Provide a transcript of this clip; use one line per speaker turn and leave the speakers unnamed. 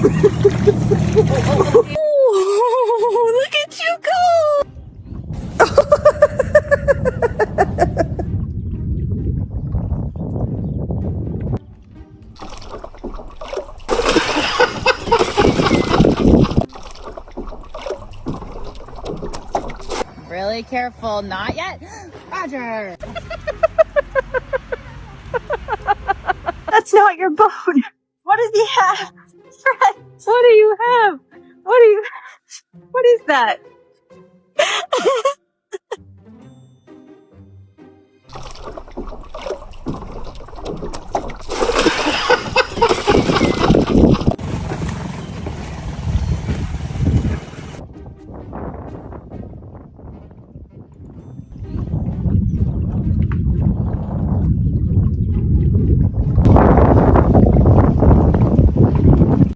Oh, look at you go! Really careful, not yet. Roger! That's not your boat. What does he have? Fred, what do you have? What is that?